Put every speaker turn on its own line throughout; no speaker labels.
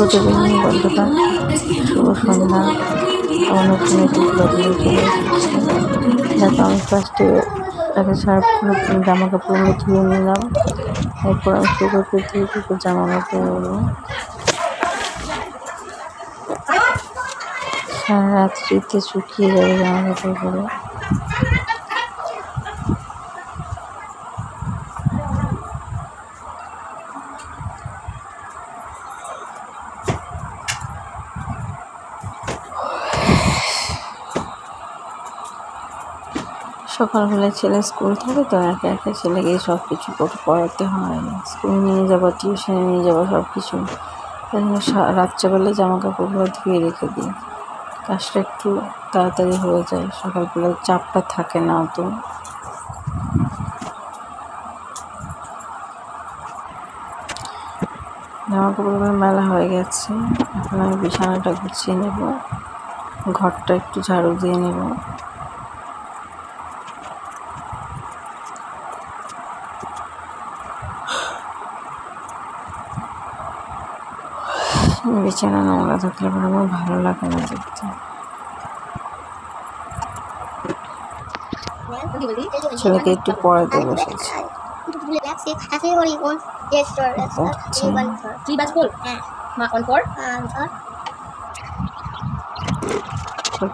Good evening বন্ধুরা, শুভ সন্ধ্যা। আমার নতুন একটি ব্লগ নিয়ে চলে এসেছি। দেখো, আমি ফার্স্টে তাকে সার্ফ জামা কাপড়গুলো ধুয়ে নিলাম। এরপর আমি শুকোতে দিয়ে জামা কাপড়গুলো সারা রাত্রিতে শুকিয়ে যাবে জামা কাপড়গুলো। সকালবেলায় ছেলে স্কুল থাকে, তো একে একে ছেলেকে সব কিছু পড়াতে হয়, স্কুলে নিয়ে যাবো, টিউশনে নিয়ে যাবো, সব কিছু। তাই জন্য রাত্রেবেলায় জামা কাপড়গুলো ধুয়ে রেখে দিই, কাজটা একটু তাড়াতাড়ি হয়ে যায়, সকালবেলায় চাপটা থাকে না অত। জামা কাপড়গুলো মেলা হয়ে গেছে, এখন আমি বিছানাটা গুছিয়ে নেব, ঘরটা একটু ঝাড়ু দিয়ে নেব। বিছানা নোংরা থাকলে পরে আমার ভালো লাগে না দেখতে। ছেলেকে একটু পড়াতে বসেছি।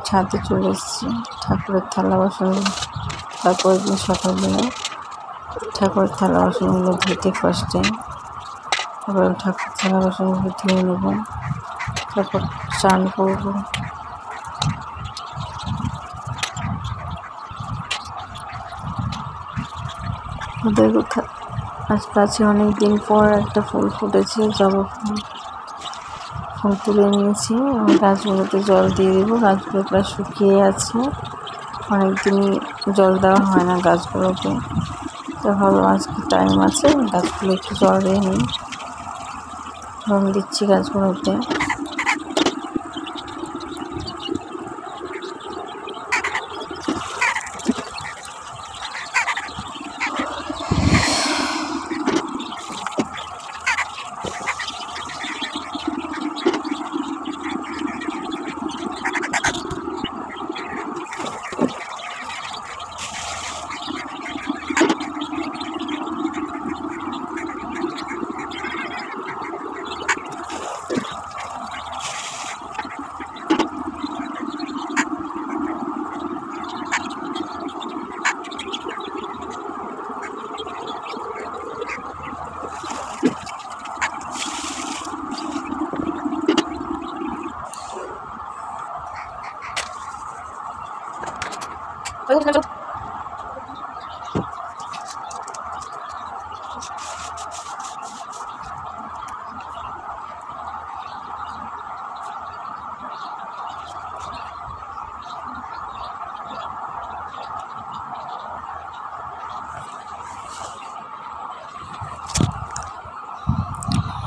ছাদে চলে এসেছি, ঠাকুরের থালা বাসন, তারপরের দিন সকালবেলা ঠাকুরের থালা বাসনগুলো ধুতে ফার্স্টে, তারপর ঠাকুরের থালা বাসনগুলো ধুয়ে নেব, তারপর চান করবো। দেখো, আজ গাছে অনেক দিন পর একটা ফুল ফুটেছে, জবা ফুল। ফুল তুলে নিয়েছি, আমি গাছগুলোতে জল দিয়ে দেবো। গাছগুলো প্রায় শুকিয়ে আছে, অনেকদিন জল দেওয়া হয় না গাছগুলোকে, তো ভাবলাম আজকে টাইম আছে, গাছগুলো একটু জল দিয়ে নিই। জল দিচ্ছি গাছগুলোতে।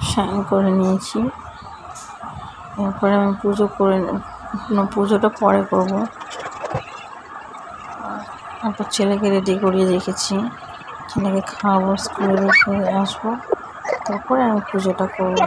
স্নান করে নিয়েছি, এরপরে আমি পুজোটা পরে করবো। তারপর ছেলেকে রেডি করিয়ে রেখেছি, ছেলেকে খাওয়াবো, স্কুলে রেখে আসবো, তারপরে আমি পুজোটা করবো।